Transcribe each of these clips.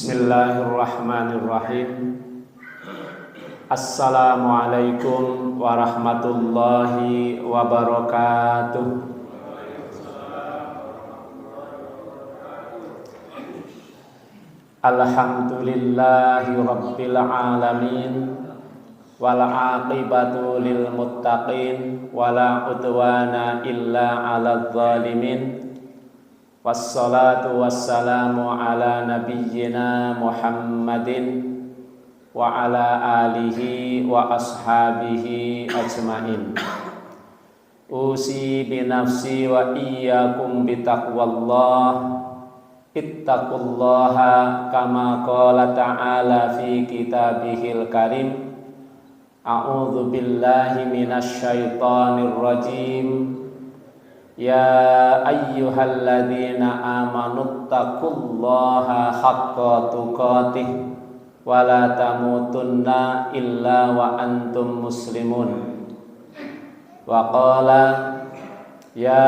Bismillahirrahmanirrahim. Assalamualaikum warahmatullahi wabarakatuh. Alhamdulillahi rabbil alamin. Wal aqibatu lil muttaqin wala udwana illa 'alal zalimin. Wassalatu wassalamu ala nabiyyina Muhammadin wa ala alihi wa ashabihi ajmain. Usi binafsi wa iyyakum bitaqwallah. Ittaqullaha kama qala ta'ala fi kitabihil karim. A'udzu billahi minasy syaithanir rajim. Ya ayyuhalladzina amanu taqullaha haqqa tuqatih wa la tamutunna illa wa antum muslimun. Wa qala ya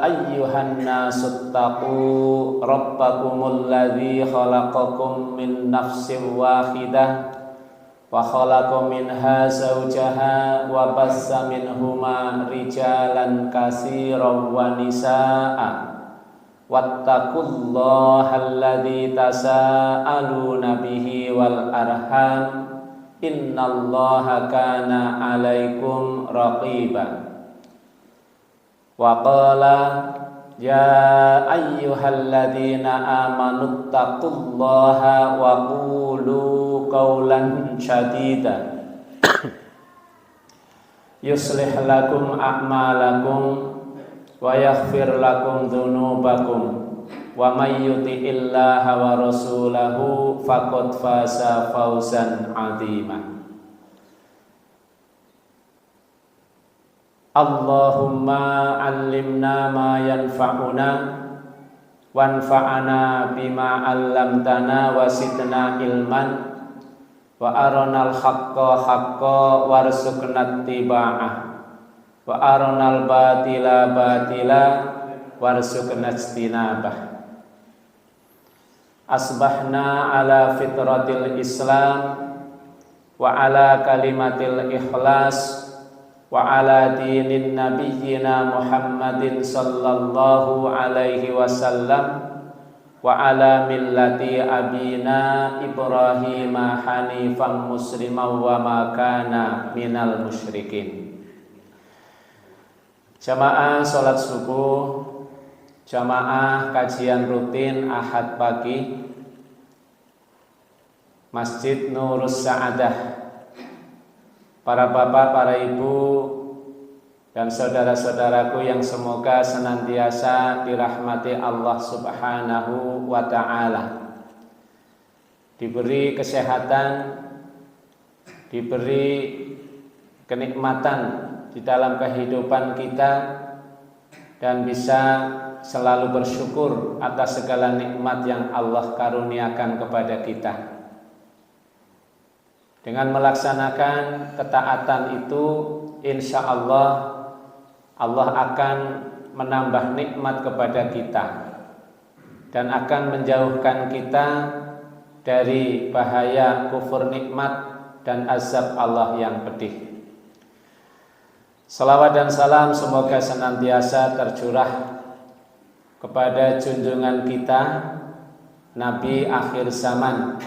ayyuhan nasu taqu rabbakumul ladzi khalaqakum min nafsin wahidah wa khalaqa minha zawjaha wa bassa minhuma rijalan katsiran wa nisaa'a wattaqullaha alladzi tasaaluna bihi wal arham innallaha kana 'alaikum raqiba. Wa qala ya ayyuhalladzina amanu taqullaha wa qulu qawlan syadida yuslih lakum a'malakum wa yaghfir lakum dzunubakum wa may yuti'illaha wa rasulahu faqad faza fawzan 'azima. Allahumma 'allimna ma yanfa'una wanfa'na bima 'allamtana wa zidna ilman wa aronal haqqa haqqa warzuqna ittiba'ah wa aronal batila batila warzuqna ijtinabah. Asbahna ala fitratil Islam wa ala kalimatil ikhlas wa ala dinin nabiyyina Muhammadin sallallahu alaihi wasallam wa ala millati abina Ibrahim hanifan musliman wa ma kana minal musyrikin. Jamaah salat subuh, jamaah kajian rutin Ahad pagi Masjid Nurus Sa'adah. Para bapak, para ibu, dan saudara-saudaraku yang semoga senantiasa dirahmati Allah Subhanahu wa ta'ala, diberi kesehatan, diberi kenikmatan di dalam kehidupan kita, dan bisa selalu bersyukur atas segala nikmat yang Allah karuniakan kepada kita. Dengan melaksanakan ketaatan itu, insya Allah akan menambah nikmat kepada kita dan akan menjauhkan kita dari bahaya kufur nikmat dan azab Allah yang pedih. Salawat dan salam semoga senantiasa tercurah kepada junjungan kita, Nabi akhir zaman,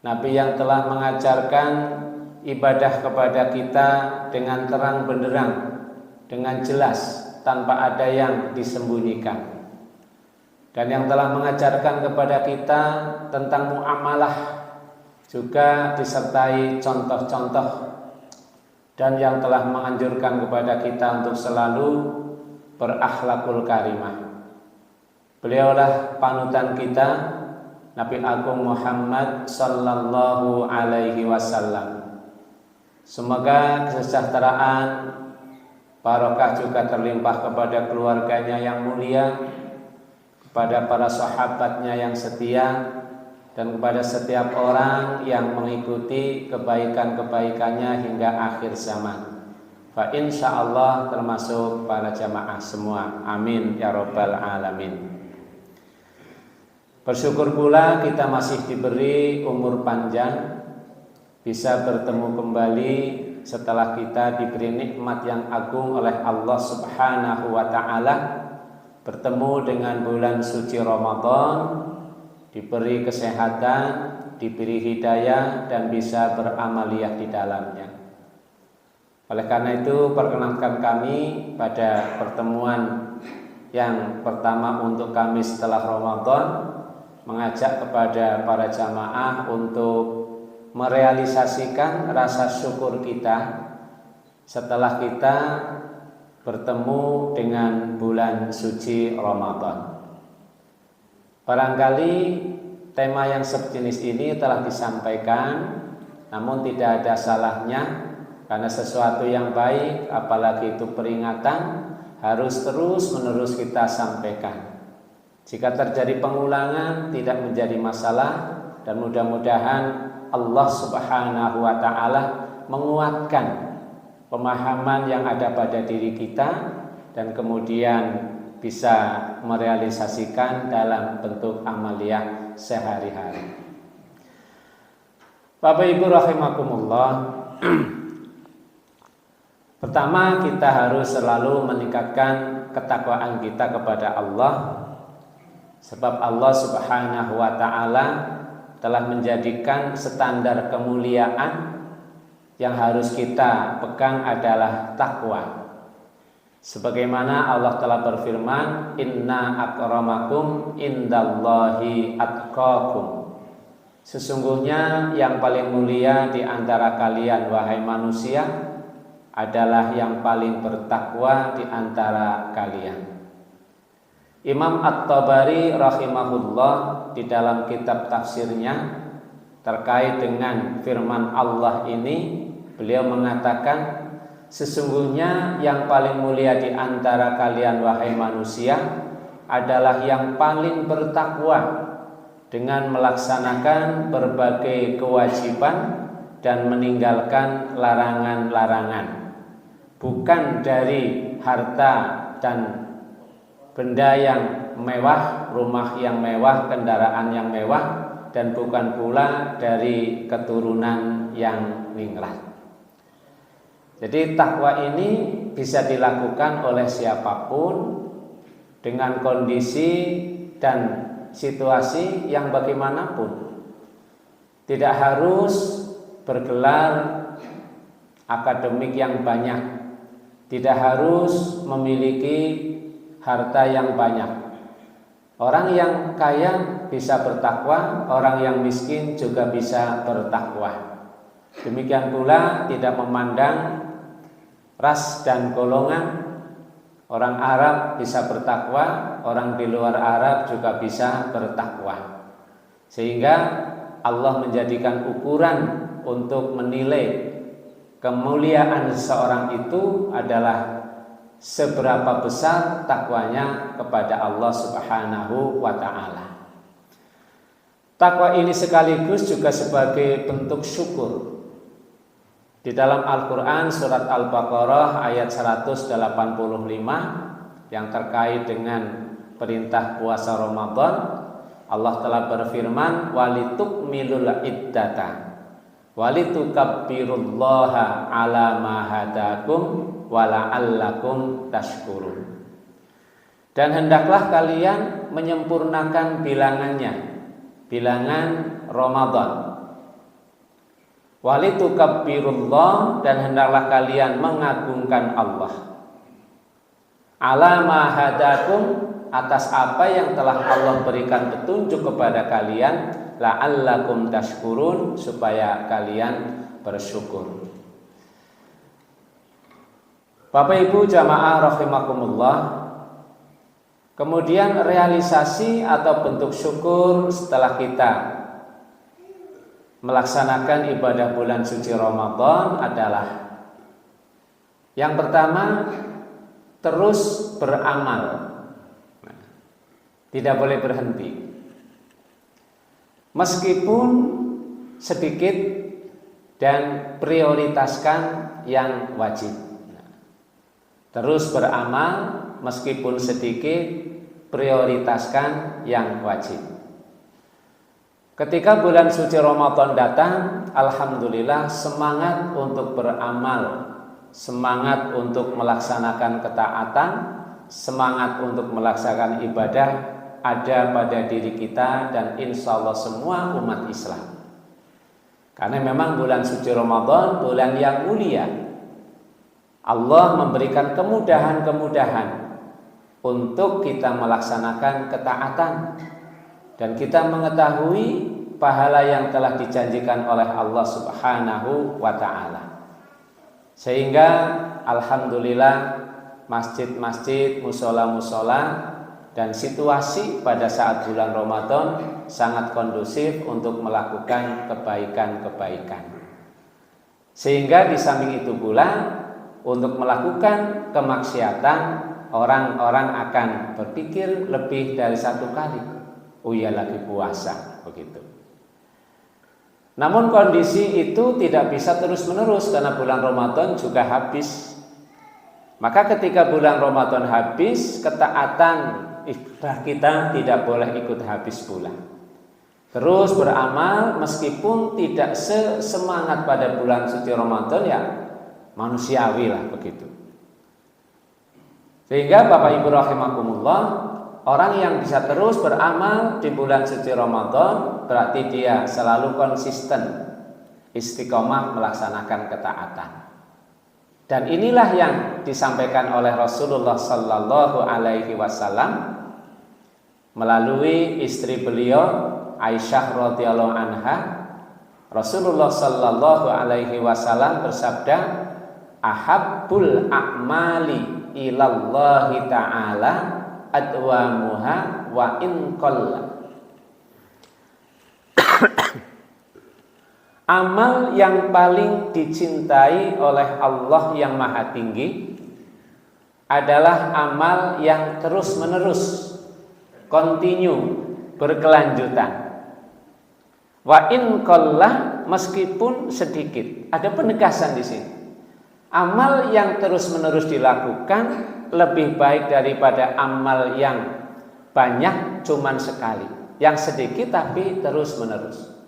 Nabi yang telah mengajarkan ibadah kepada kita dengan terang benderang, dengan jelas, tanpa ada yang disembunyikan, dan yang telah mengajarkan kepada kita tentang muamalah, juga disertai contoh-contoh, dan yang telah menganjurkan kepada kita untuk selalu berakhlakul karimah. Beliaulah panutan kita, Nabi Agung Muhammad sallallahu alaihi wasallam. Semoga kesejahteraan, barokah juga terlimpah kepada keluarganya yang mulia, kepada para sahabatnya yang setia, dan kepada setiap orang yang mengikuti kebaikan-kebaikannya hingga akhir zaman. Fa insyaallah termasuk para jamaah semua. Amin ya rabbal alamin. Bersyukur pula kita masih diberi umur panjang, bisa bertemu kembali setelah kita diberi nikmat yang agung oleh Allah Subhanahu wa ta'ala, bertemu dengan bulan suci Ramadan, diberi kesehatan, diberi hidayah, dan bisa beramaliyah di dalamnya. Oleh karena itu, perkenankan kami pada pertemuan yang pertama untuk kami setelah Ramadan, mengajak kepada para jamaah untuk merealisasikan rasa syukur kita setelah kita bertemu dengan bulan suci Ramadan. Barangkali tema yang sejenis ini telah disampaikan, namun tidak ada salahnya, karena sesuatu yang baik, apalagi itu peringatan, harus terus-menerus kita sampaikan. Jika terjadi pengulangan tidak menjadi masalah, dan mudah-mudahan Allah Subhanahu wa ta'ala menguatkan pemahaman yang ada pada diri kita dan kemudian bisa merealisasikan dalam bentuk amaliyah sehari-hari. Bapak Ibu rahimakumullah, pertama kita harus selalu meningkatkan ketakwaan kita kepada Allah, sebab Allah Subhanahu wa ta'ala telah menjadikan standar kemuliaan yang harus kita pegang adalah takwa. Sebagaimana Allah telah berfirman, inna akramakum indallahi atqakum. Sesungguhnya yang paling mulia di antara kalian wahai manusia adalah yang paling bertakwa di antara kalian. Imam At-Tabari rahimahullah di dalam kitab tafsirnya terkait dengan firman Allah ini, beliau mengatakan, sesungguhnya yang paling mulia di antara kalian wahai manusia adalah yang paling bertakwa dengan melaksanakan berbagai kewajiban dan meninggalkan larangan-larangan, bukan dari harta dan benda yang mewah, rumah yang mewah, kendaraan yang mewah, dan bukan pula dari keturunan yang ningrat. Jadi takwa ini bisa dilakukan oleh siapapun dengan kondisi dan situasi yang bagaimanapun. Tidak harus bergelar akademik yang banyak, tidak harus memiliki harta yang banyak. Orang yang kaya bisa bertakwa, orang yang miskin juga bisa bertakwa. Demikian pula tidak memandang ras dan golongan. Orang Arab bisa bertakwa, orang di luar Arab juga bisa bertakwa. Sehingga Allah menjadikan ukuran untuk menilai kemuliaan seseorang itu adalah seberapa besar takwanya kepada Allah Subhanahu wa ta'ala. Takwa ini sekaligus juga sebagai bentuk syukur. Di dalam Al-Quran surat Al-Baqarah ayat 185 yang terkait dengan perintah puasa Ramadan, Allah telah berfirman, walitukmilul iddata walitukabbirullaha ala ma hadakum wala'allakum tashkurun. Dan hendaklah kalian menyempurnakan bilangannya, bilangan Ramadan. Walitukabbirullah, dan hendaklah kalian mengagungkan Allah. Ala ma hadakum, atas apa yang telah Allah berikan petunjuk kepada kalian, la'allakum tashkurun, supaya kalian bersyukur. Bapak Ibu jamaah rahimakumullah, kemudian realisasi atau bentuk syukur setelah kita melaksanakan ibadah bulan suci Ramadan adalah yang pertama, terus beramal. Tidak boleh berhenti. Meskipun sedikit, dan prioritaskan yang wajib. Terus beramal meskipun sedikit, prioritaskan yang wajib. Ketika bulan suci Ramadan datang, alhamdulillah semangat untuk beramal, semangat untuk melaksanakan ketaatan, semangat untuk melaksanakan ibadah ada pada diri kita dan insya Allah semua umat Islam. Karena memang bulan suci Ramadan bulan yang mulia. Allah memberikan kemudahan-kemudahan untuk kita melaksanakan ketaatan. Dan kita mengetahui pahala yang telah dijanjikan oleh Allah Subhanahu wa ta'ala. Sehingga alhamdulillah masjid-masjid, musola-musola dan situasi pada saat bulan Ramadan sangat kondusif untuk melakukan kebaikan-kebaikan. Sehingga di samping itu pula untuk melakukan kemaksiatan orang-orang akan berpikir lebih dari satu kali. Oh iya lagi puasa, begitu. Namun kondisi itu tidak bisa terus-menerus karena bulan Ramadan juga habis. Maka ketika bulan Ramadan habis, ketaatan ibadah kita tidak boleh ikut habis pula. Terus beramal meskipun tidak sesemangat pada bulan suci Ramadan, ya manusiawi lah begitu. Sehingga Bapak Ibu rahimakumullah, orang yang bisa terus beramal di bulan suci Ramadan berarti dia selalu konsisten, istiqomah melaksanakan ketaatan. Dan inilah yang disampaikan oleh Rasulullah Sallallahu Alaihi Wasallam melalui istri beliau Aisyah radhiyallahu anha. Rasulullah Sallallahu Alaihi Wasallam bersabda, "Ahabbul a'mali ilallahi ta'ala adwamuha wa in qalla." Amal yang paling dicintai oleh Allah yang Maha Tinggi adalah amal yang terus-menerus, continue, berkelanjutan. Wa in qalla, meskipun sedikit. Ada penegasan di sini. Amal yang terus-menerus dilakukan lebih baik daripada amal yang banyak cuman sekali, yang sedikit tapi terus-menerus.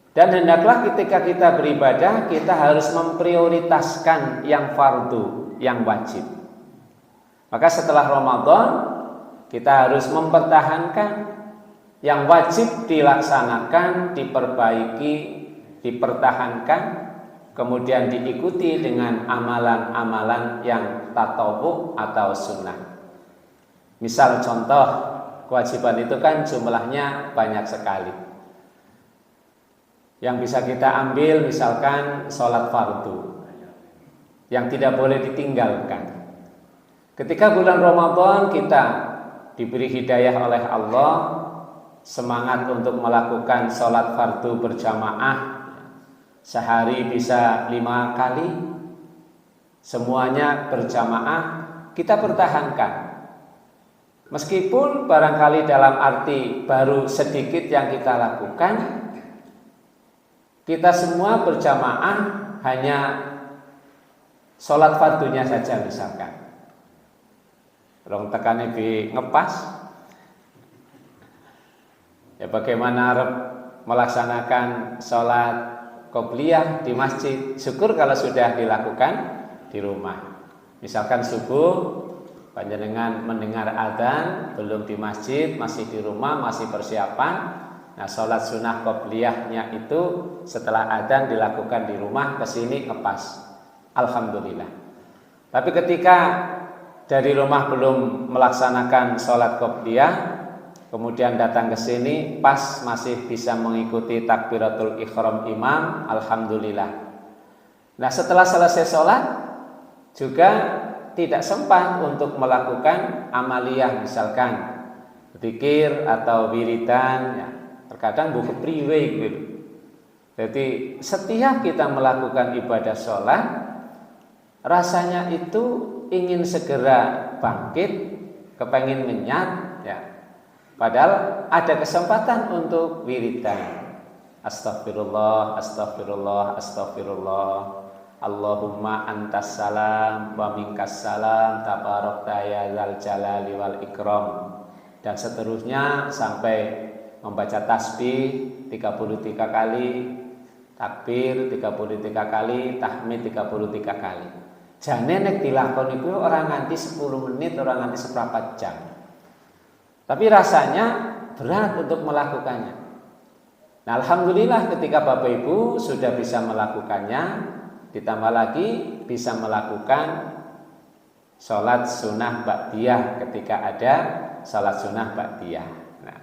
Dan hendaklah ketika kita beribadah, kita harus memprioritaskan yang fardu, yang wajib. Maka setelah Ramadan, kita harus mempertahankan yang wajib dilaksanakan, diperbaiki, dipertahankan, kemudian diikuti dengan amalan-amalan yang tatawwu atau sunnah. Misal contoh, kewajiban itu kan jumlahnya banyak sekali. Yang bisa kita ambil misalkan sholat fardu yang tidak boleh ditinggalkan. Ketika bulan Ramadan kita diberi hidayah oleh Allah, semangat untuk melakukan sholat fardu berjamaah, sehari bisa 5 kali, semuanya berjamaah, kita pertahankan. Meskipun barangkali dalam arti baru sedikit yang kita lakukan, kita semua berjamaah hanya sholat fardunya saja misalkan. Rong tekane di ngepas. Ya bagaimana melaksanakan sholat qobliyah di masjid. Syukur kalau sudah dilakukan di rumah. Misalkan subuh panjenengan mendengar adzan, belum di masjid, masih di rumah, masih persiapan. Nah, sholat sunnah qobliyahnya itu setelah adzan dilakukan di rumah, kesini ngepas. Alhamdulillah. Tapi ketika dari rumah belum melaksanakan sholat qobliyah, kemudian datang ke sini, pas masih bisa mengikuti takbiratul ihram imam, alhamdulillah. Nah, setelah selesai sholat juga tidak sempat untuk melakukan amaliyah, misalkan zikir atau wiridan, ya. Terkadang buku priwe gitu. Jadi setiap kita melakukan ibadah sholat, rasanya itu ingin segera bangkit, kepengen ngenyat, ya. Padahal ada kesempatan untuk wiridan. Astagfirullah, astagfirullah, astagfirullah. Allahumma antas salam wa minkas salam tabarakta ya dzal jalali wal ikram. Dan seterusnya sampai membaca tasbih 33 kali, takbir 33 kali, tahmid 33 kali. Jane nek dilakoni iku ora nganti 10 menit, ora nganti seperempat jam. Tapi rasanya berat untuk melakukannya. Nah, alhamdulillah ketika Bapak Ibu sudah bisa melakukannya, ditambah lagi bisa melakukan sholat sunnah ba'diyah ketika ada sholat sunnah ba'diyah. Nah,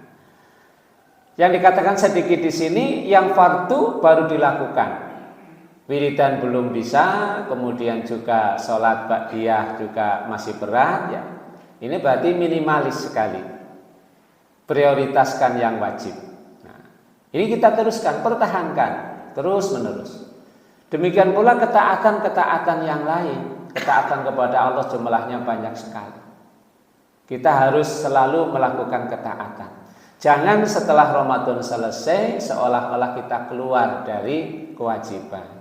yang dikatakan sedikit di sini, yang fardu baru dilakukan. Wiridan belum bisa, kemudian juga sholat ba'diyah juga masih berat, ya. Ini berarti minimalis sekali. Prioritaskan yang wajib. Nah, ini kita teruskan, pertahankan terus menerus. Demikian pula ketaatan-ketaatan yang lain, ketaatan kepada Allah jumlahnya banyak sekali. Kita harus selalu melakukan ketaatan. Jangan setelah Ramadan selesai seolah-olah kita keluar dari kewajiban.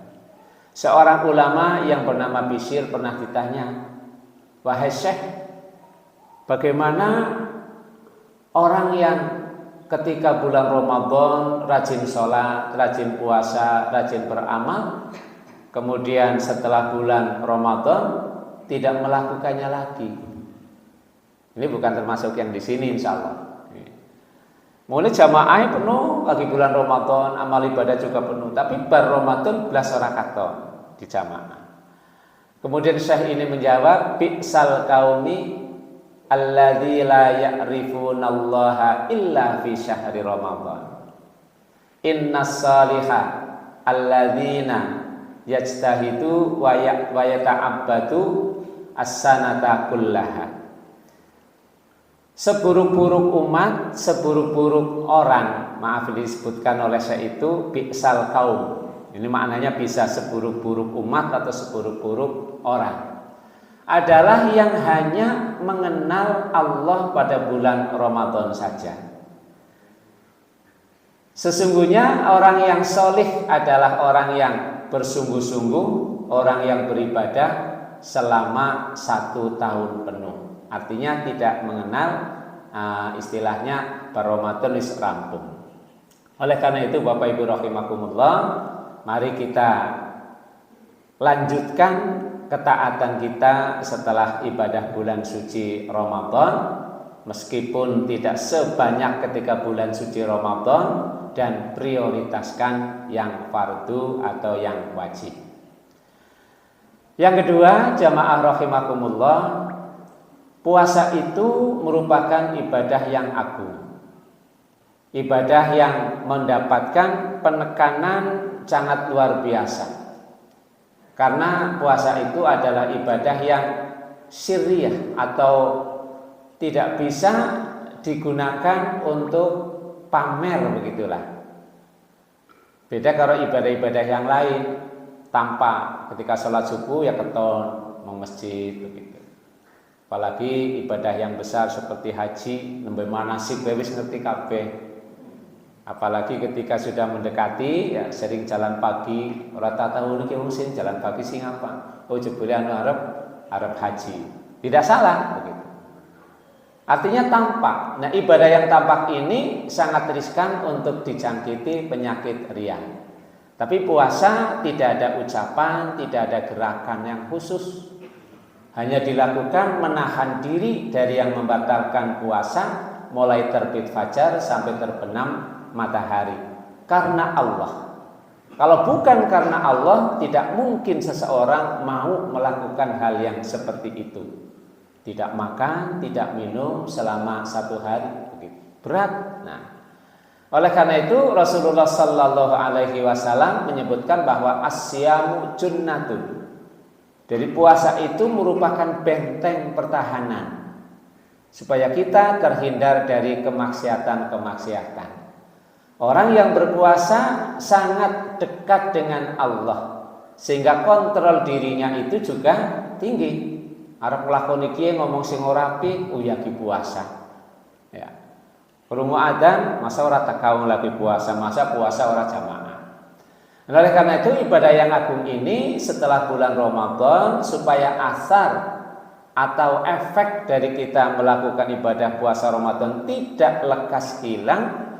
Seorang ulama yang bernama Bishr pernah ditanya, "Wahai Syekh, bagaimana orang yang ketika bulan Ramadan rajin sholat, rajin puasa, rajin beramal, kemudian setelah bulan Ramadan tidak melakukannya lagi?" Ini bukan termasuk yang di sini, insya Allah. Mulai jamaah penuh lagi bulan Ramadan, amal ibadah juga penuh, tapi bar Ramadan belas ora katon di jamaah. Kemudian Syekh ini menjawab, "Bi'sal qaumi alladzi la ya'rifunallaha illa fi syahri Ramadan. Innas salihah alladzina yajtahidu wa yata'abbadu as-sanata kullaha." Seburuk-buruk umat, seburuk-buruk orang, maaf disebutkan oleh saya itu bi'sal kaum. Ini maknanya bisa seburuk-buruk umat atau seburuk-buruk orang. Adalah yang hanya mengenal Allah pada bulan Ramadan saja. Sesungguhnya orang yang solih adalah orang yang bersungguh-sungguh, orang yang beribadah selama 1 tahun penuh. Artinya tidak mengenal istilahnya Ramadan is rampung. Oleh karena itu Bapak Ibu rahimakumullah, mari kita lanjutkan ketaatan kita setelah ibadah bulan suci Ramadan, meskipun tidak sebanyak ketika bulan suci Ramadan, dan prioritaskan yang fardu atau yang wajib. Yang kedua, jamaah rahimakumullah, puasa itu merupakan ibadah yang agung. Ibadah yang mendapatkan penekanan sangat luar biasa. Karena puasa itu adalah ibadah yang sirriyah atau tidak bisa digunakan untuk pamer, begitulah. Beda kalau ibadah-ibadah yang lain, tampak ketika sholat subuh ya keton mau masjid begitu. Apalagi ibadah yang besar seperti haji, nembe manasik wis ngerti kabeh. Apalagi ketika sudah mendekati, ya sering jalan pagi, ora tahu niki wong sing jalan pagi sing apa? Oh jebule anu arep haji. Tidak salah begitu. Artinya tampak. Nah, ibadah yang tampak ini sangat riskan untuk dijangkiti penyakit riya. Tapi puasa tidak ada ucapan, tidak ada gerakan yang khusus. Hanya dilakukan menahan diri dari yang membatalkan puasa mulai terbit fajar sampai terbenam matahari karena Allah. Kalau bukan karena Allah, tidak mungkin seseorang mau melakukan hal yang seperti itu. Tidak makan, tidak minum selama 1 hari, begitu. Berat. Nah, oleh karena itu Rasulullah Sallallahu Alaihi Wasallam menyebutkan bahwa as-siyamu junnatun. Jadi puasa itu merupakan benteng pertahanan supaya kita terhindar dari kemaksiatan-kemaksiatan. Orang yang berpuasa sangat dekat dengan Allah, sehingga kontrol dirinya itu juga tinggi. Arep nglakoni kiye ngomong sing ora apik, uyaki puasa. Ya. Krungu adzan, masa ora tekau lagi puasa, masa puasa ora jamaah. Oleh karena itu ibadah yang agung ini setelah bulan Ramadan, supaya asar atau efek dari kita melakukan ibadah puasa Ramadan tidak lekas hilang,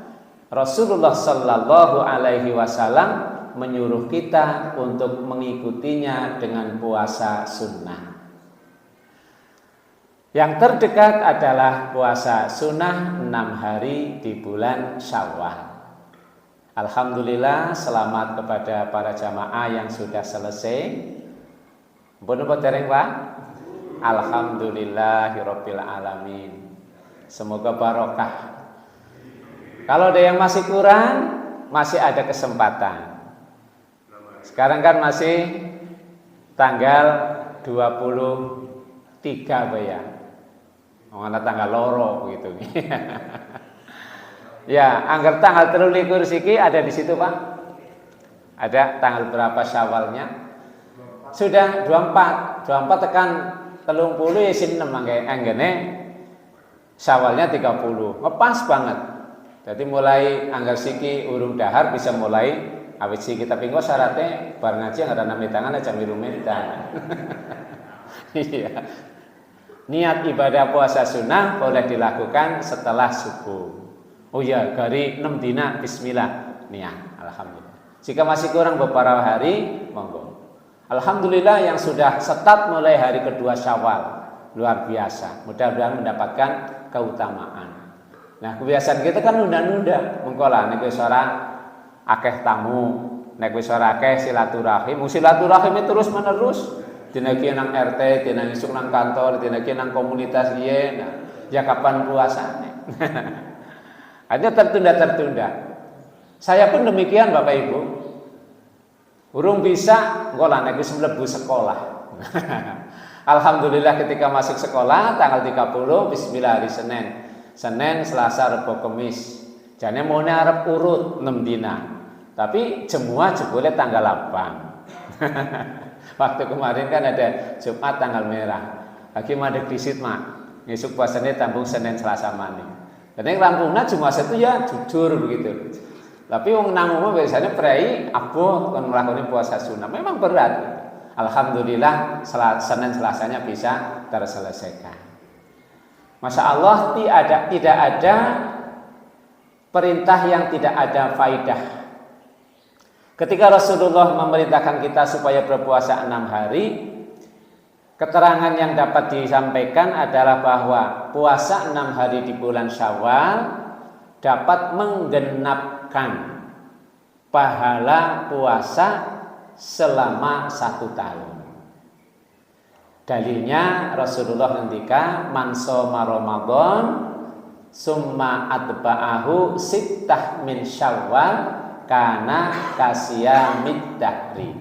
Rasulullah Shallallahu Alaihi Wasallam menyuruh kita untuk mengikutinya dengan puasa sunnah. Yang terdekat adalah puasa sunnah 6 hari di bulan Syawal. Alhamdulillah, selamat kepada para jamaah yang sudah selesai. Benar dereng Pak? Alhamdulillahirabbil alamin. Semoga barokah. Kalau ada yang masih kurang, masih ada kesempatan. Sekarang kan masih tanggal 23 Pak ya. Mana tanggal loro gitu. Ya, anggar tanggal 23 siki ada di situ Pak. Ada tanggal berapa Syawalnya? Sudah 24 tekan 30 ya sin 6 anggene Syawalnya 30. Ngepas banget. Jadi mulai anggar siki urung dahar bisa mulai awit siki tapi kok syaratnya bar ngaji ada nami tangan aja mirumentan. Iya. Niat ibadah puasa sunnah boleh dilakukan setelah subuh. Oh ya, dari 6 dina bismillah niat. Alhamdulillah. Jika masih kurang beberapa hari, monggo. Alhamdulillah yang sudah start mulai hari kedua Syawal. Luar biasa. Mudah-mudahan mendapatkan keutamaan. Nah, kebiasaan kita kan nunda-nunda. Mengkola nek wis ora akeh tamu, nek wis ora akeh silaturahim, silaturahim terus menerus. Dina iki nang RT, dina isuk nang kantor, dina iki nang komunitas ieu. Nah, ya kapan puasane? Hanya tertunda-tertunda. Saya pun demikian Bapak Ibu. Urung bisa ngolah nek wis mlebu sekolah. Alhamdulillah ketika masuk sekolah tanggal 30 bismillah hari Senin. Senin, Selasa, Rabu, Kamis. Jane mone arep urut 6 dina. Tapi semua jebule tanggal 8. Waktu kemarin kan ada Jumat tanggal merah. Lagi madeg disit mak. Ngisuk puasane tambung Senin, Selasa maning. Dan yang rampungnya cuma satu ya jujur begitu. Tapi wong nang umum biasanya prei abuh kon nglakoni puasa sunnah. Memang berat. Alhamdulillah Senin Selasanya bisa terselesaikan. Masya Allah tidak ada perintah yang tidak ada faidah. Ketika Rasulullah memerintahkan kita supaya berpuasa 6 hari, keterangan yang dapat disampaikan adalah bahwa puasa 6 hari di bulan Syawal dapat menggenapkan pahala puasa selama 1 tahun. Dalilnya Rasulullah ngendika man shoma Ramadan summa atba'ahu sittah min Syawal kana kasiyamid dahri.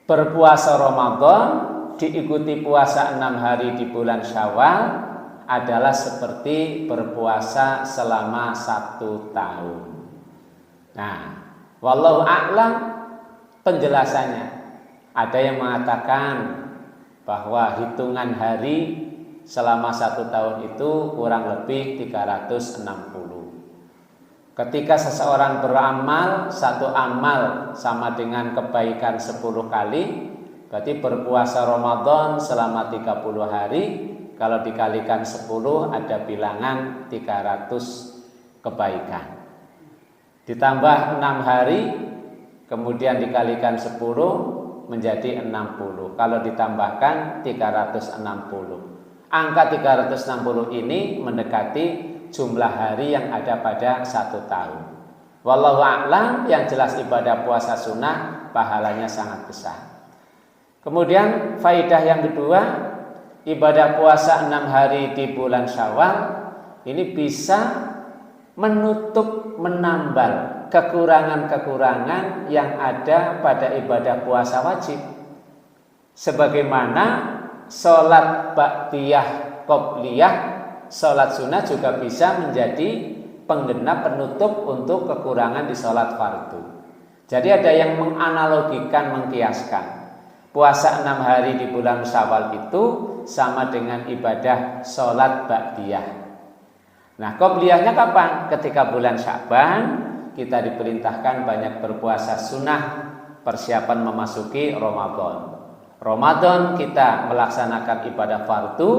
Berpuasa Ramadan diikuti puasa 6 hari di bulan Syawal adalah seperti berpuasa selama 1 tahun. Nah, wallahu a'lam penjelasannya. Ada yang mengatakan bahwa hitungan hari selama 1 tahun itu kurang lebih 360. Ketika seseorang beramal, 1 amal sama dengan kebaikan 10 kali, berarti berpuasa Ramadan selama 30 hari, kalau dikalikan 10 ada bilangan 300 kebaikan. Ditambah 6 hari, kemudian dikalikan 10 menjadi 60. Kalau ditambahkan 360. Angka 360 ini mendekati jumlah hari yang ada pada 1 tahun. Wallahu a'lam, yang jelas ibadah puasa sunnah pahalanya sangat besar. Kemudian faidah yang kedua, ibadah puasa 6 hari di bulan Syawal ini bisa menutup, menambal kekurangan-kekurangan yang ada pada ibadah puasa wajib. Sebagaimana sholat ba'diyah qobliyah, sholat sunnah juga bisa menjadi penggenap penutup untuk kekurangan di sholat fardu. Jadi ada yang menganalogikan, mengkiaskan puasa 6 hari di bulan Syawal itu sama dengan ibadah sholat ba'diyah. Nah, qobliyahnya kapan? Ketika bulan Sya'ban kita diperintahkan banyak berpuasa sunnah, persiapan memasuki Ramadan. Ramadan kita melaksanakan ibadah fardu.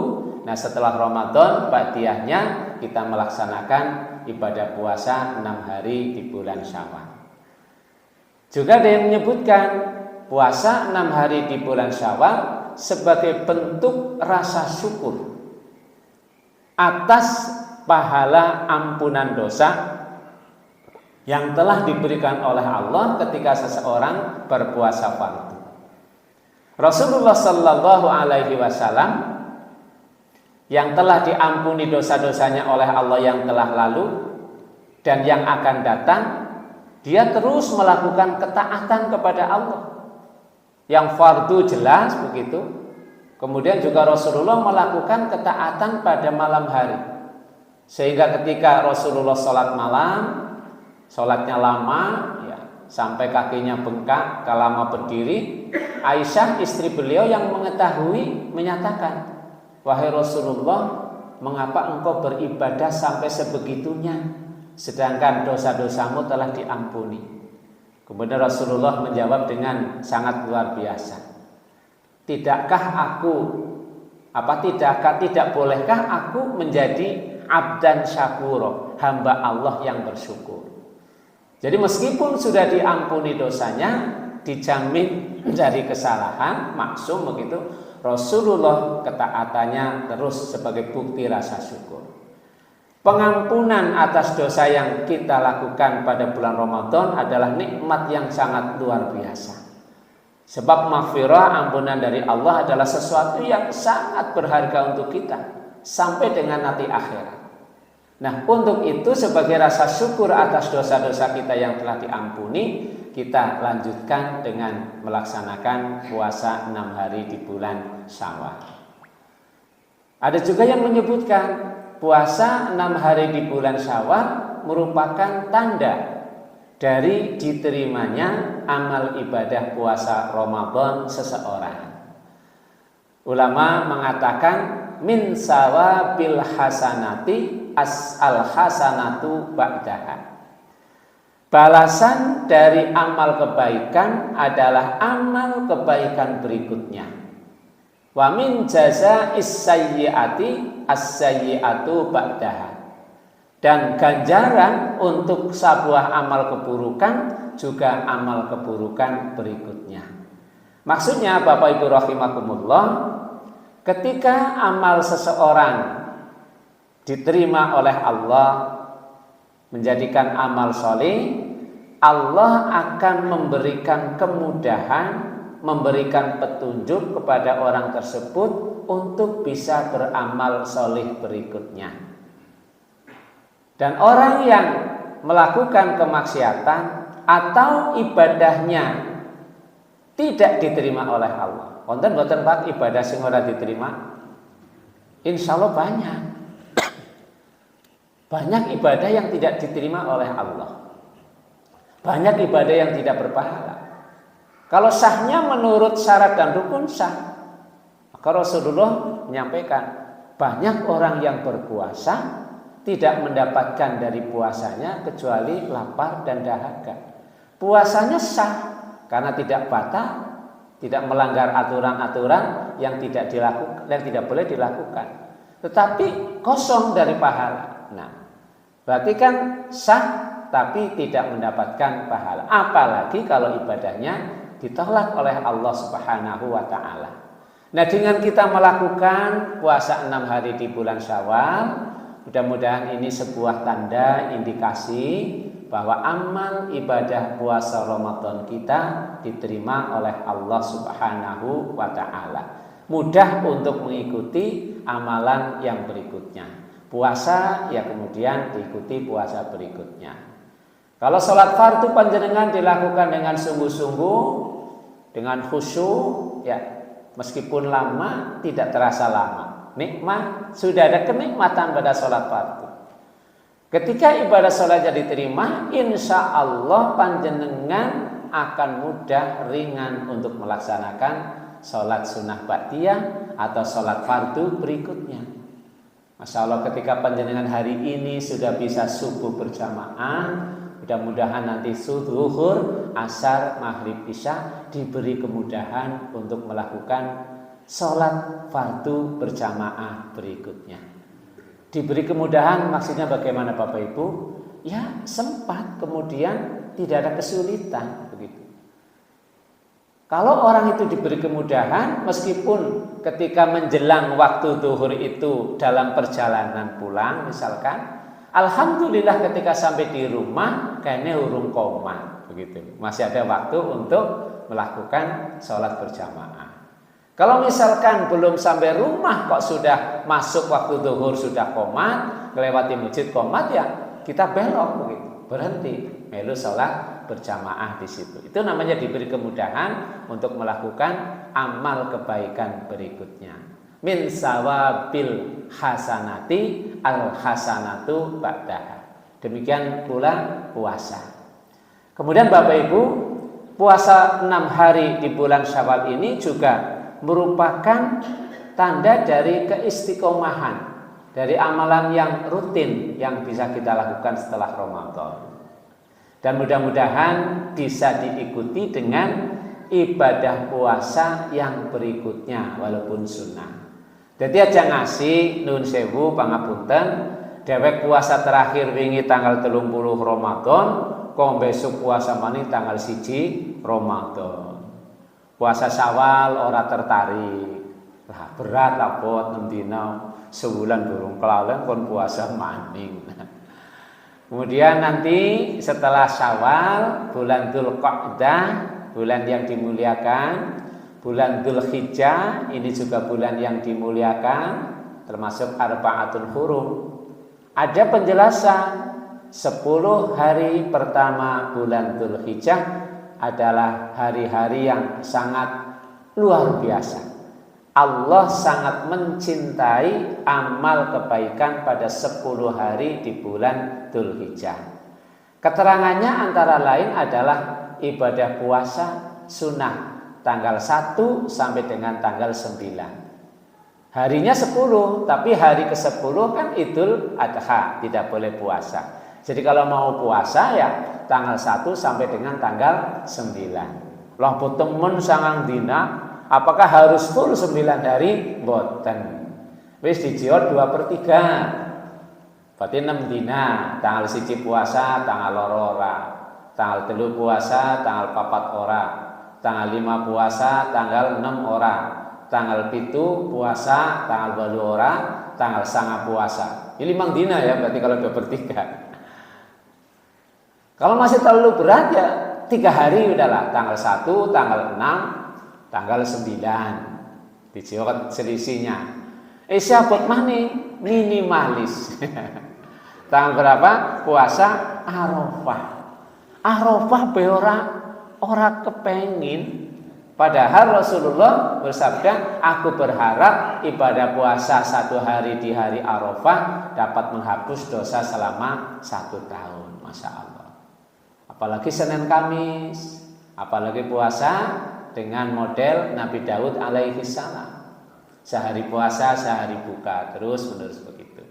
Nah, setelah Ramadan ba'diyahnya kita melaksanakan ibadah puasa 6 hari di bulan Syawal. Juga ada yang menyebutkan puasa 6 hari di bulan Syawal sebagai bentuk rasa syukur atas pahala ampunan dosa yang telah diberikan oleh Allah ketika seseorang berpuasa fardu. Rasulullah Sallallahu Alaihi Wasallam yang telah diampuni dosa-dosanya oleh Allah yang telah lalu dan yang akan datang, dia terus melakukan ketaatan kepada Allah. Yang fardu jelas begitu. Kemudian juga Rasulullah melakukan ketaatan pada malam hari. Sehingga ketika Rasulullah sholat malam, sholatnya lama, ya, sampai kakinya bengkak, lama berdiri. Aisyah istri beliau yang mengetahui menyatakan, "Wahai Rasulullah, mengapa engkau beribadah sampai sebegitunya, sedangkan dosa-dosamu telah diampuni?" Kemudian Rasulullah menjawab dengan sangat luar biasa. Tidak bolehkah aku menjadi abdan syakuro, hamba Allah yang bersyukur. Jadi meskipun sudah diampuni dosanya, dijamin dari kesalahan, maksum begitu, Rasulullah ketaatannya terus sebagai bukti rasa syukur. Pengampunan atas dosa yang kita lakukan pada bulan Ramadan adalah nikmat yang sangat luar biasa. Sebab maghfirah, ampunan dari Allah adalah sesuatu yang sangat berharga untuk kita sampai dengan nanti akhirat. Nah, untuk itu sebagai rasa syukur atas dosa-dosa kita yang telah diampuni, kita lanjutkan dengan melaksanakan puasa 6 hari di bulan Syawal. Ada juga yang menyebutkan puasa 6 hari di bulan Syawal merupakan tanda dari diterimanya amal ibadah puasa Ramadan seseorang. Ulama mengatakan min sawabil hasanati al hasanatu ba'daha. Balasan dari amal kebaikan adalah amal kebaikan berikutnya. Wa min jaza'is sayyi'ati as-sayyi'atu ba'daha. Dan ganjaran untuk sebuah amal keburukan juga amal keburukan berikutnya. Maksudnya Bapak Ibu rahimakumullah, ketika amal seseorang diterima oleh Allah menjadikan amal soleh, Allah akan memberikan kemudahan, memberikan petunjuk kepada orang tersebut untuk bisa beramal soleh berikutnya. Dan orang yang melakukan kemaksiatan atau ibadahnya tidak diterima oleh Allah. Wonten boten Pak ibadah sing ora diterima? Insyaallah banyak. Banyak ibadah yang tidak diterima oleh Allah. Banyak ibadah yang tidak berpahala. Kalau sahnya menurut syarat dan rukun sah. Maka Rasulullah menyampaikan, banyak orang yang berpuasa tidak mendapatkan dari puasanya kecuali lapar dan dahaga. Puasanya sah karena tidak batal, tidak melanggar aturan-aturan yang tidak dilakukan dan tidak boleh dilakukan. Tetapi kosong dari pahala. Nah, berarti kan sah tapi tidak mendapatkan pahala. Apalagi kalau ibadahnya ditolak oleh Allah Subhanahu wa taala. Nah, dengan kita melakukan puasa 6 hari di bulan Syawal, mudah-mudahan ini sebuah tanda indikasi bahwa amal ibadah puasa Ramadan kita diterima oleh Allah Subhanahu wa taala. Mudah untuk mengikuti amalan yang berikutnya. Puasa ya kemudian diikuti puasa berikutnya. Kalau sholat fardu panjenengan dilakukan dengan sungguh-sungguh, dengan khusyuk, ya meskipun lama tidak terasa lama. Nikmat, sudah ada kenikmatan pada sholat fardu. Ketika ibadah sholatnya diterima, insya Allah panjenengan akan mudah, ringan untuk melaksanakan sholat sunnah ba'diyah atau sholat fardu berikutnya. Masya Allah, ketika panjenengan hari ini sudah bisa subuh berjamaah, mudah-mudahan nanti zuhur, asar, maghrib, isya diberi kemudahan untuk melakukan sholat fardu berjamaah berikutnya. Diberi kemudahan maksudnya bagaimana Bapak Ibu? Ya sempat, kemudian tidak ada kesulitan begitu. Kalau orang itu diberi kemudahan, meskipun ketika menjelang waktu zuhur itu dalam perjalanan pulang misalkan, alhamdulillah ketika sampai di rumah kayaknya urung koma begitu. Masih ada waktu untuk melakukan sholat berjamaah. Kalau misalkan belum sampai rumah kok sudah masuk waktu zuhur, sudah komat, melewati masjid komat, ya kita belok begitu, berhenti melu sholat berjamaah di situ. Itu namanya diberi kemudahan untuk melakukan amal kebaikan berikutnya. Min sawabil hasanati al hasanatu ba'daha. Demikian pula puasa. Kemudian Bapak Ibu, puasa 6 hari di bulan Syawal ini juga merupakan tanda dari keistiqomahan, dari amalan yang rutin yang bisa kita lakukan setelah Ramadan. Dan mudah-mudahan bisa diikuti dengan ibadah puasa yang berikutnya walaupun sunnah. Jadi aja ngasih nun sewu pangapunten, dewek puasa terakhir wingi tanggal 30 Ramadan, kok besok puasa maning tanggal 1 Ramadan. Puasa Syawal ora tertarik. Lah berat abot 6 dina, sebulan durung kelalen kon puasa maning. Kemudian nanti setelah Syawal, bulan Dzulqa'dah, bulan yang dimuliakan, bulan Dzulhijjah, ini juga bulan yang dimuliakan, termasuk Arba'atul Hurum. Ada penjelasan 10 hari pertama bulan Dzulhijjah adalah hari-hari yang sangat luar biasa. Allah sangat mencintai amal kebaikan pada 10 hari di bulan Dzulhijjah. Keterangannya antara lain adalah ibadah puasa sunnah tanggal 1 sampai dengan tanggal 9. Harinya 10, tapi hari ke-10 kan Idul Adha, tidak boleh puasa. Jadi kalau mau puasa ya tanggal 1 sampai dengan tanggal 9. Loh temen sangang dina, apakah harus full 9 hari? Boten. Wis dijiot 2/3. Berarti 6 dina, tanggal 1 puasa, tanggal 2 ora. Tanggal 3 puasa, tanggal 4 ora. Tanggal 5 puasa, tanggal 6 ora. Tanggal 7 puasa, tanggal 8 ora. Tanggal 9 puasa. Ini 5 dina ya, berarti kalau 2/3. Kalau masih terlalu berat ya 3 hari udahlah. Tanggal 1, tanggal 6, tanggal 9 dijiot selisihnya. Siapot maning minimalis. Tanggal berapa? Puasa Arafah. Arafah be ora kepengin. Padahal Rasulullah bersabda, aku berharap ibadah puasa 1 hari di hari Arafah dapat menghapus dosa selama 1 tahun. Masya Allah. Apalagi Senin Kamis, apalagi puasa dengan model Nabi Daud alaihi salam. Sehari puasa, sehari buka, terus menerus begitu.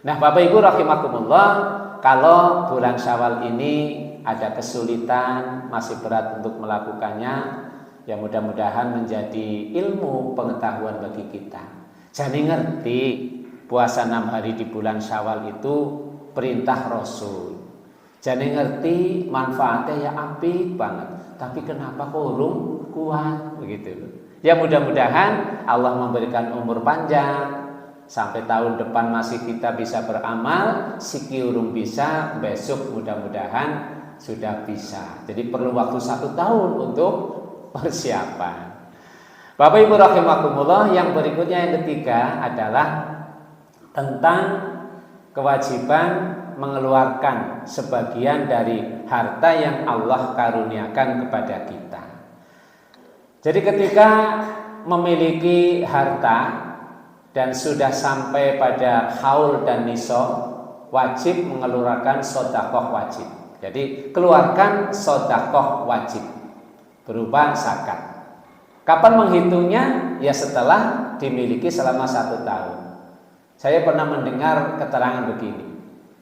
Nah, Bapak Ibu rahimakumullah, kalau bulan Syawal ini ada kesulitan, masih berat untuk melakukannya, ya mudah-mudahan menjadi ilmu pengetahuan bagi kita. Jadi ngerti puasa 6 hari di bulan Syawal itu perintah Rasul. Jadi ngerti manfaatnya ya apik banget. Tapi kenapa kok urung kuat begitu. Ya mudah-mudahan Allah memberikan umur panjang sampai tahun depan masih kita bisa beramal, siki urung bisa, besok mudah-mudahan sudah bisa. Jadi perlu waktu 1 tahun untuk persiapan. Bapak Ibu rahimakumullah, yang berikutnya yang ketiga adalah tentang kewajiban mengeluarkan sebagian dari harta yang Allah karuniakan kepada kita. Jadi ketika memiliki harta dan sudah sampai pada haul dan nisab, wajib mengeluarkan sedekah wajib. Jadi keluarkan sedekah wajib berupa zakat. Kapan menghitungnya? Ya setelah dimiliki selama 1 tahun. Saya pernah mendengar keterangan begini.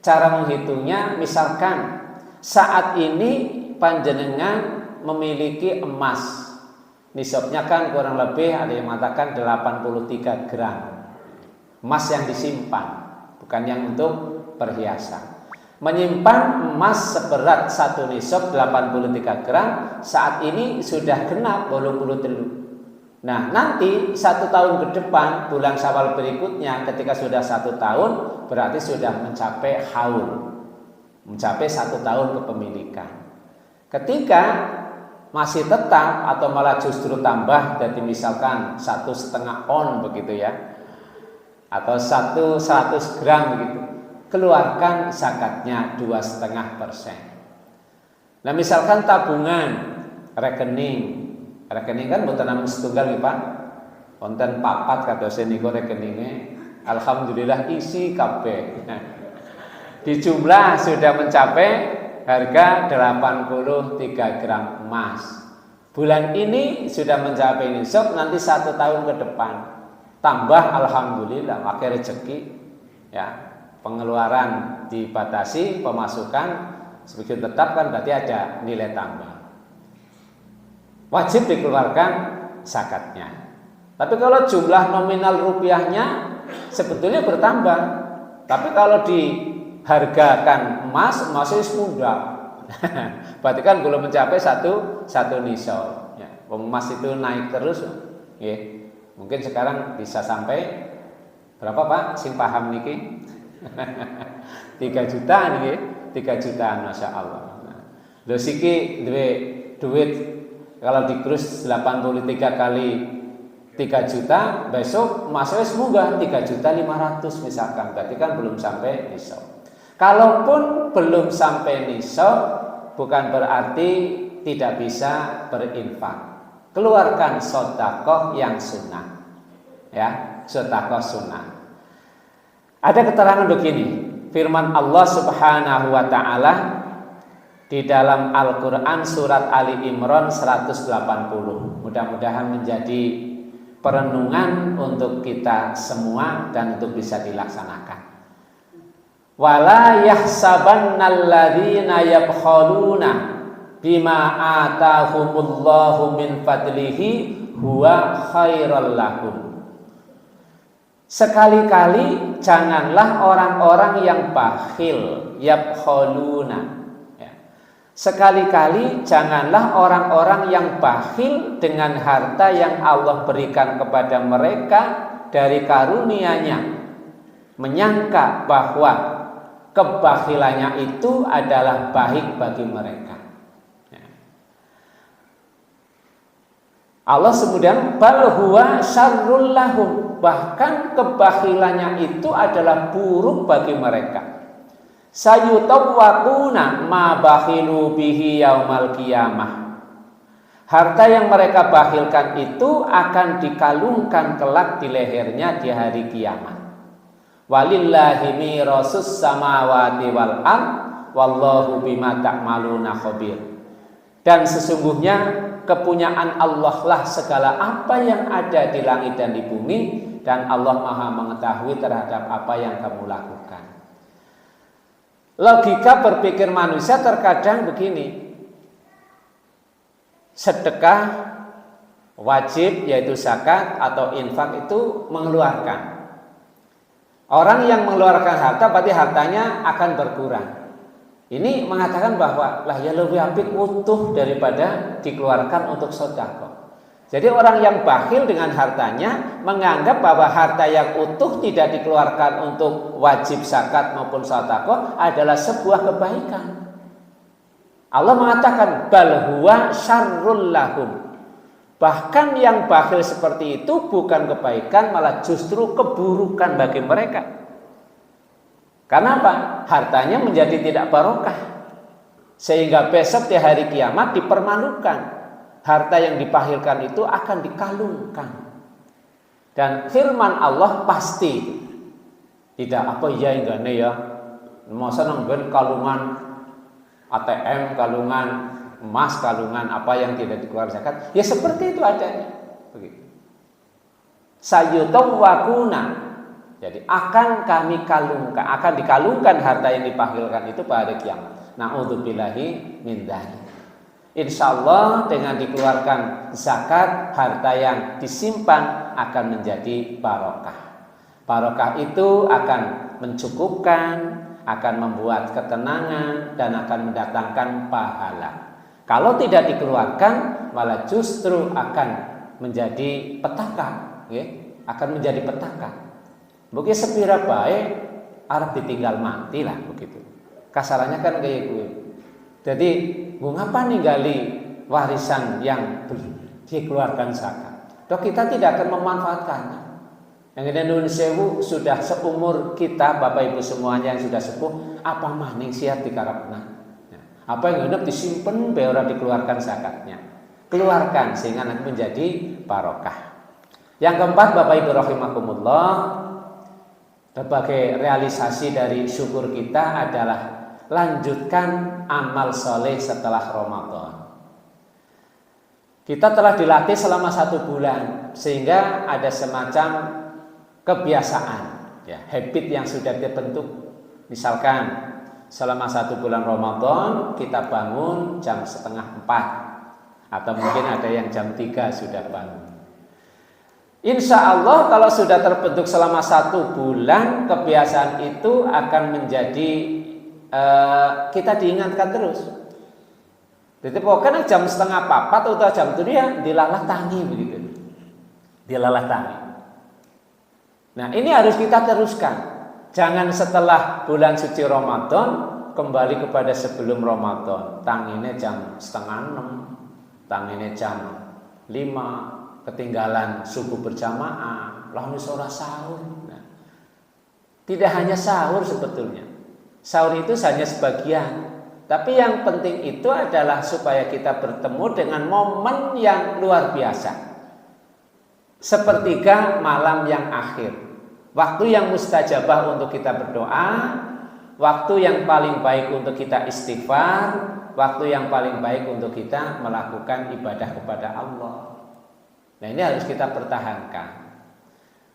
Cara menghitungnya, misalkan saat ini panjenengan memiliki emas. Nisabnya kan kurang lebih ada yang mengatakan 83 gram emas yang disimpan. bukan yang untuk perhiasan. Menyimpan emas seberat 1 nisab 83 gram saat ini sudah genap 83. Nah, nanti 1 tahun ke depan bulan Syawal berikutnya ketika sudah 1 tahun berarti sudah mencapai haul, mencapai 1 tahun kepemilikan. Ketika masih tetap atau malah justru tambah, jadi misalkan 1,5 on begitu ya, atau 100 gram begitu, keluarkan zakatnya 2,5%. Nah, misalkan tabungan, rekening kan mboten namung setunggal nggih Pak. Wonten 4 kados niku rekeningnya, alhamdulillah isi kabeh. Di jumlah sudah mencapai harga 83 gram emas. Bulan ini sudah mencapai nisab, nanti 1 tahun ke depan tambah alhamdulillah, pakai rezeki ya. Pengeluaran dibatasi, pemasukan sebagian tetap kan berarti ada nilai tambah. Wajib dikeluarkan zakatnya. Tapi kalau jumlah nominal rupiahnya sebetulnya bertambah. Tapi kalau dihargakan emas mudah. Berarti kan belum mencapai satu nisab. Ya, emas itu naik terus. Ya. Mungkin sekarang bisa sampai berapa Pak? Sing paham niki? 3 juta nih, 3 jutaan Masya Allah. Lho siki duit kalau dikrus 83 kali 3 juta, besok masuk semoga 3.500.000 misalkan, berarti kan belum sampai nisab. Kalaupun belum sampai nisab, bukan berarti tidak bisa berinfak. Keluarkan sedekah yang sunnah, ya, sedekah sunnah. Ada keterangan begini, firman Allah Subhanahu wa taala di dalam Al-Qur'an surat Ali Imran 180. Mudah-mudahan menjadi perenungan untuk kita semua dan untuk bisa dilaksanakan. Wala yahsabannalladzina yabkhaluna bima atahumullahu min fadlihi huwa khairal lahum. Sekali-kali janganlah orang-orang yang bakhil, yabkhaluna. Sekali-kali janganlah orang-orang yang bakhil dengan harta yang Allah berikan kepada mereka dari karunia-Nya, menyangka bahwa kebakhilannya itu adalah baik bagi mereka. Allah kemudian bal huwa syarrul lahum, bahkan kebakhilannya itu adalah buruk bagi mereka. Sayutawwaquna ma bakhilu bihi yaumal qiyamah. Harta yang mereka bakhilkan itu akan dikalungkan kelak di lehernya di hari kiamat. Walillahi mirasus samawati wal ard wallahu bima ta'maluna khabir. Dan sesungguhnya kepunyaan Allah lah segala apa yang ada di langit dan di bumi, dan Allah Maha mengetahui terhadap apa yang kamu lakukan. Logika berpikir manusia terkadang begini, sedekah wajib yaitu zakat atau infak itu mengeluarkan. Orang yang mengeluarkan harta berarti hartanya akan berkurang. Ini mengatakan bahwa lah ya lebih apik utuh daripada dikeluarkan untuk sedekah. Jadi orang yang bakhil dengan hartanya menganggap bahwa harta yang utuh tidak dikeluarkan untuk wajib zakat maupun sedekah adalah sebuah kebaikan. Allah mengatakan bal huwa syarrul lahum. Bahkan yang bakhil seperti itu bukan kebaikan, malah justru keburukan bagi mereka. Karena apa? Hartanya menjadi tidak barokah. Sehingga besok di hari kiamat dipermalukan. Harta yang dibakhilkan itu akan dikalungkan. Dan firman Allah pasti tidak apa ya enggak ya. Masa nanggen kalungan ATM, kalungan emas, kalungan apa yang tidak dikeluarkan zakat. Ya seperti itu adanya. Begitu. Sayutawwaquna. Jadi akan kami kalungkan, akan dikalungkan harta yang dibakhilkan itu pada kiamat. Na'udzubillahi min dzalik. Insyaallah dengan dikeluarkan zakat, harta yang disimpan akan menjadi barokah. Barokah itu akan mencukupkan, akan membuat ketenangan, dan akan mendatangkan pahala. Kalau tidak dikeluarkan, malah justru akan menjadi petaka, ya? Akan menjadi petaka. Mungkin sepira baik arep ditinggal mati lah begitu. Kasarannya kan kayak gue. Jadi, gue ngapa ninggali warisan yang dikeluarkan zakat? Toh kita tidak akan memanfaatkannya. Yang ini nun sewu sudah seumur kita, Bapak Ibu semuanya yang sudah sepuh, apa maning siap dikarepna? Apa yang hendak disimpan biar ora dikeluarkan zakatnya. Keluarkan sehingga nanti menjadi barokah. Yang keempat, Bapak Ibu rahimakumullah, sebagai realisasi dari syukur kita adalah lanjutkan amal soleh setelah Ramadan. Kita telah dilatih selama 1 bulan sehingga ada semacam kebiasaan, ya, habit yang sudah terbentuk. Misalkan selama 1 bulan Ramadan kita bangun jam 3:30 atau mungkin ada yang jam 3 sudah bangun. Insya Allah kalau sudah terbentuk selama 1 bulan, kebiasaan itu akan menjadi kita diingatkan terus. Jadi pokoknya jam 3:30 atau jam 7 ya dilalah tangi begitu. Dilalah tangi. Nah ini harus kita teruskan. Jangan setelah bulan suci Ramadan kembali kepada sebelum Ramadan. Tangine jam 5:30, tangine jam 5, ketinggalan subuh berjamaah, lalu ora sahur. Nah, tidak hanya sahur sebetulnya. Sahur itu hanya sebagian. Tapi yang penting itu adalah supaya kita bertemu dengan momen yang luar biasa. Sepertiga malam yang akhir. Waktu yang mustajabah untuk kita berdoa, waktu yang paling baik untuk kita istighfar, waktu yang paling baik untuk kita melakukan ibadah kepada Allah. Nah ini harus kita pertahankan.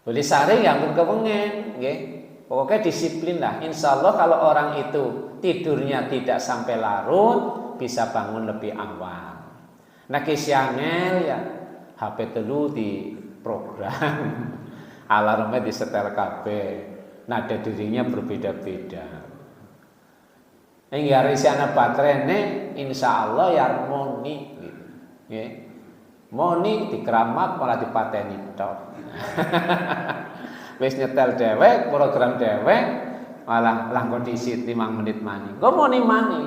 Boleh saring yang berkewengen, nggih. Pokoknya disiplin lah. Insya Allah kalau orang itu tidurnya tidak sampai larut, bisa bangun lebih awal. Nah kesiangel ya HP telu di program. Alarmnya disetel kabeh, nada dirinya berbeda-beda. Hingga risiana baterai ini insya Allah ya harmoni gitu. Ya. Moni dikeramat malah dipateni tok. Wis nyetel dewek, program dewek malah langkon diisi 5 menit maning. Kok moni maning?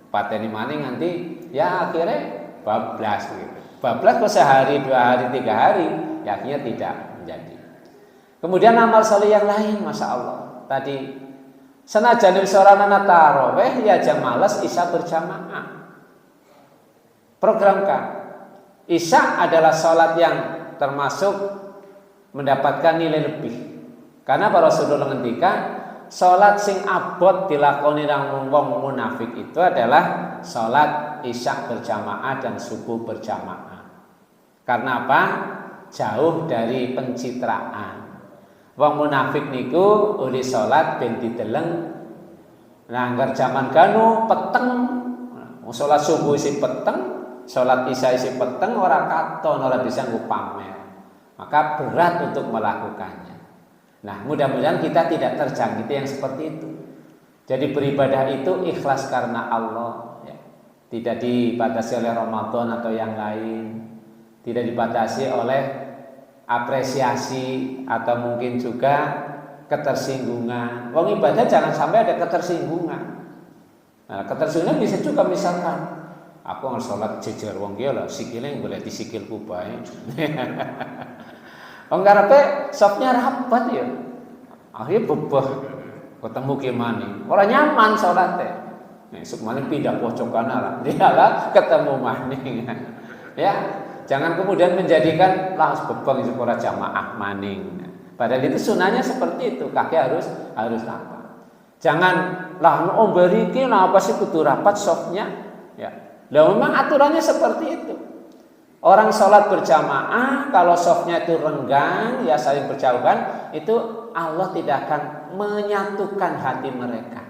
Pateni maning nanti ya akhirnya bablas gitu. Bablas kok sehari, 2 hari, 3 hari, ya akhirnya tidak menjadi. Kemudian amal soleh yang lain, masya Allah. Tadi senajan seorang anak taraweh ya jam malas isya berjamaah. Programkan. Isya adalah sholat yang termasuk mendapatkan nilai lebih. Karena para Rasulullah ngendika sholat sing abot dilakoni nang wong munafik itu adalah sholat isya berjamaah dan subuh berjamaah. Karena apa? Jauh dari pencitraan. Wong munafik niku uli salat ben dideleng. Nah, anggar zaman ganu peteng. Salat subuh isi peteng, salat isya isi peteng ora katon, ora bisa pamer. Maka berat untuk melakukannya. Nah, mudah-mudahan kita tidak terjangkiti yang seperti itu. Jadi beribadah itu ikhlas karena Allah, ya. Tidak dibatasi oleh Ramadan atau yang lain. Tidak dibatasi oleh apresiasi atau mungkin juga ketersinggungan. Wong ibadah jangan sampai ada ketersinggungan. Nah, ketersinggungan bisa juga misalkan aku harus sholat jejer wong dia lah, sikilnya yang boleh disikilku baik. Wong karepe sopnya rapat ya. Akhirnya bebah ketemu gimana? Orang nyaman sholatnya. Esuk maning pindah pojokan lah. Dialah ketemu maning. Ya. Jangan kemudian menjadikan lah bebang sekolah jamaah maning. Padahal itu sunahnya seperti itu. Kaki harus apa? Jangan lah beriki lah apa sih kudu rapat sofnya. Ya. Lah memang aturannya seperti itu. Orang sholat berjamaah kalau sofnya itu renggang ya saling berjauhan itu Allah tidak akan menyatukan hati mereka.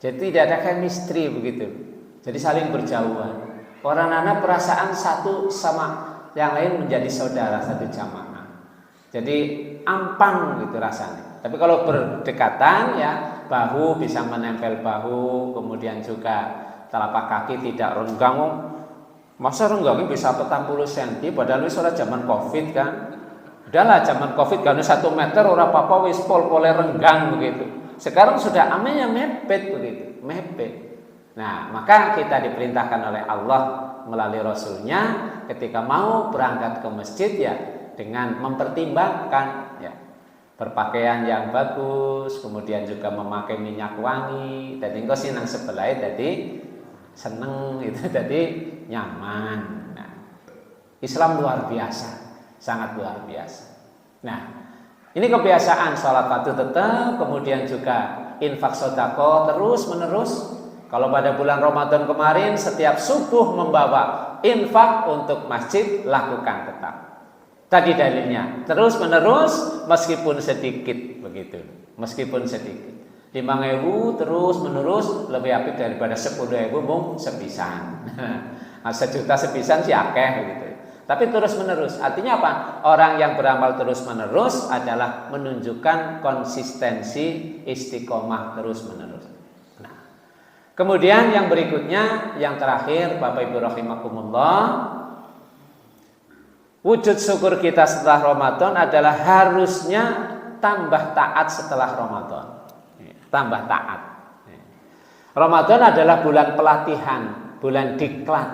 Jadi tidak ada chemistry begitu. Jadi saling berjauhan. Orang anak perasaan satu sama yang lain menjadi saudara satu jamaah. Jadi ampang gitu rasanya. Tapi kalau berdekatan ya bahu bisa menempel bahu, kemudian juga telapak kaki tidak renggang. Masa renggangnya bisa 40 cm padahal wis ora zaman Covid kan. Udahlah zaman Covid kan 1 meter ora apa-apa wis pol-pole renggang begitu. Sekarang sudah amenya mepet begitu, mepet. Nah, maka kita diperintahkan oleh Allah melalui Rasulnya ketika mau berangkat ke masjid ya dengan mempertimbangkan ya berpakaian yang bagus, kemudian juga memakai minyak wangi. Jadi engko sinang sebelah jadi seneng itu jadi nyaman. Nah, Islam luar biasa, sangat luar biasa. Nah, ini kebiasaan sholat fardu tetap, kemudian juga infak sedekah terus menerus. Kalau pada bulan Ramadan kemarin setiap subuh membawa infak untuk masjid, lakukan tetap. Tadi dalilnya terus menerus meskipun sedikit begitu, meskipun sedikit. 5.000 terus menerus lebih apik daripada 10.000 mung sepisan. Nah, 1 juta sepisan sih akeh begitu. Tapi terus menerus artinya apa? Orang yang beramal terus menerus adalah menunjukkan konsistensi istiqomah terus menerus. Nah, kemudian yang berikutnya, yang terakhir Bapak Ibu rahimakumullah, wujud syukur kita setelah Ramadan adalah harusnya tambah taat setelah Ramadan. Tambah taat. Ramadan adalah bulan pelatihan, bulan diklat.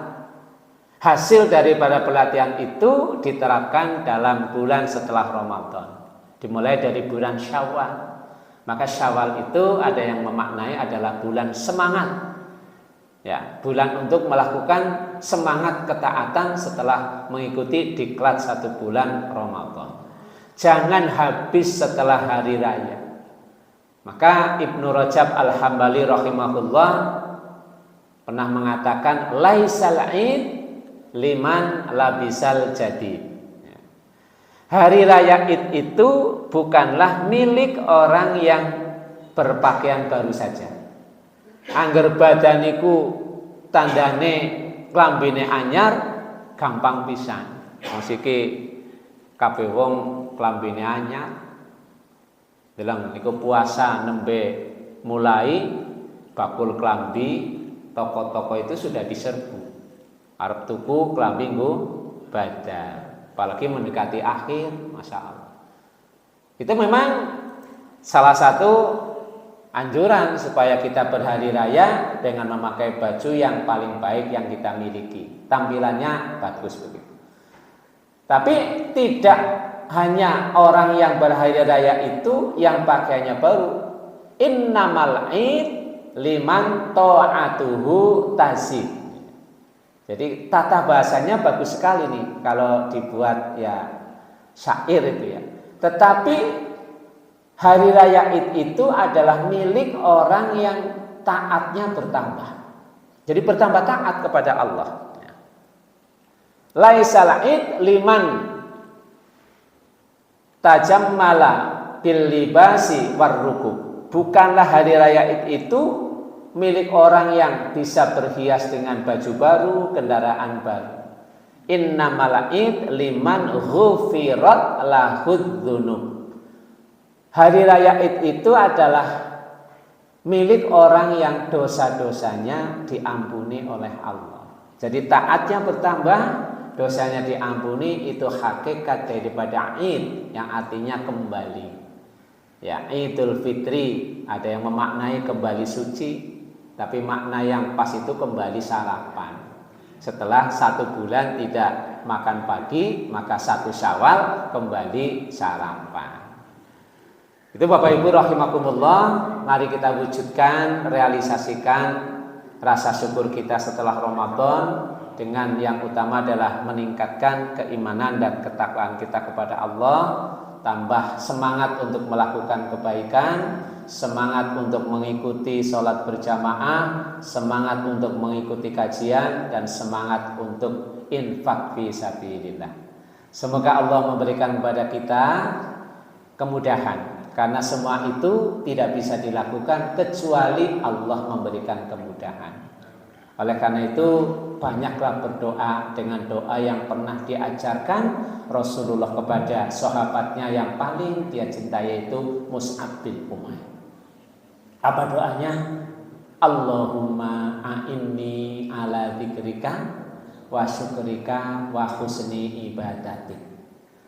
Hasil daripada pelatihan itu diterapkan dalam bulan setelah Ramadan. Dimulai dari bulan Syawal. Maka Syawal itu ada yang memaknai adalah bulan semangat. Ya, bulan untuk melakukan semangat ketaatan setelah mengikuti diklat 1 bulan Ramadan. Jangan habis setelah hari raya. Maka Ibnu Rajab Al-Hambali rahimahullah pernah mengatakan laisal id liman labisal jadid. Hari raya Id itu bukanlah milik orang yang berpakaian baru saja. Angger badaniku tandane klambine anyar gampang pisan. Maksudnya kabeh wong klambine anyar. Bilang niku puasa nembe mulai bakul klambi, toko-toko itu sudah diserbu. Arep tuku klambi nggo badar. Apalagi mendekati akhir, Masya Allah. Itu memang salah satu anjuran supaya kita berhari raya dengan memakai baju yang paling baik yang kita miliki. Tampilannya bagus begitu. Tapi tidak hanya orang yang berhari raya itu yang pakaiannya baru. Innamal id liman ta'atuhu tazid. Jadi tata bahasanya bagus sekali nih kalau dibuat ya syair itu ya. Tetapi hari raya Id itu adalah milik orang yang taatnya bertambah. Jadi bertambah taat kepada Allah. Laisal id liman tajammala bil libasi warrukub. Bukanlah hari raya Id itu milik orang yang bisa berhias dengan baju baru, kendaraan baru. Innamal id liman ghufirat lahud dzunub. Hari raya Id itu adalah milik orang yang dosa-dosanya diampuni oleh Allah. Jadi taatnya bertambah, dosanya diampuni, itu hakikat daripada Id yang artinya kembali. Ya, Idul Fitri ada yang memaknai kembali suci, tapi makna yang pas itu kembali sarapan. Setelah 1 bulan tidak makan pagi, maka 1 Syawal kembali sarapan. Itu Bapak Ibu rahimakumullah, mari kita wujudkan, realisasikan rasa syukur kita setelah Ramadan dengan yang utama adalah meningkatkan keimanan dan ketakwaan kita kepada Allah, tambah semangat untuk melakukan kebaikan, semangat untuk mengikuti sholat berjamaah, semangat untuk mengikuti kajian, dan semangat untuk infak fi sabilillah. Semoga Allah memberikan kepada kita kemudahan. Karena semua itu tidak bisa dilakukan kecuali Allah memberikan kemudahan. Oleh karena itu banyaklah berdoa dengan doa yang pernah diajarkan Rasulullah kepada sahabatnya yang paling dia cintai, yaitu Mus'ab bin Umair. Apa doanya? Allahumma a'inni ala dzikrika wa syukrika wa husni ibadatik.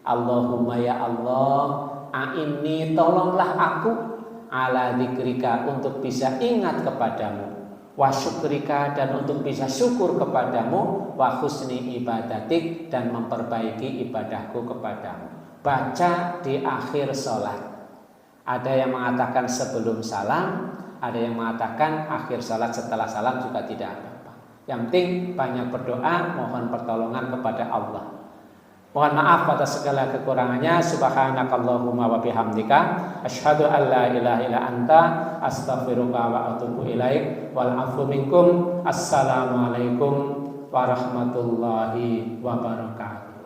Allahumma ya Allah, a'inni, tolonglah aku, ala dzikrika, untuk bisa ingat kepadamu, wa syukrika, dan untuk bisa syukur kepadamu, wa husni ibadatik, dan memperbaiki ibadahku kepadamu. Baca di akhir sholat. Ada yang mengatakan sebelum salam, ada yang mengatakan akhir salat, setelah salam juga tidak apa-apa. Yang penting banyak berdoa, mohon pertolongan kepada Allah. Mohon maaf atas segala kekurangannya. Subhanakallahumma wa bihamdika asyhadu an la ilaha illa anta astaghfiruka wa atubu ilaik. Wal afu minkum. Assalamualaikum warahmatullahi wabarakatuh.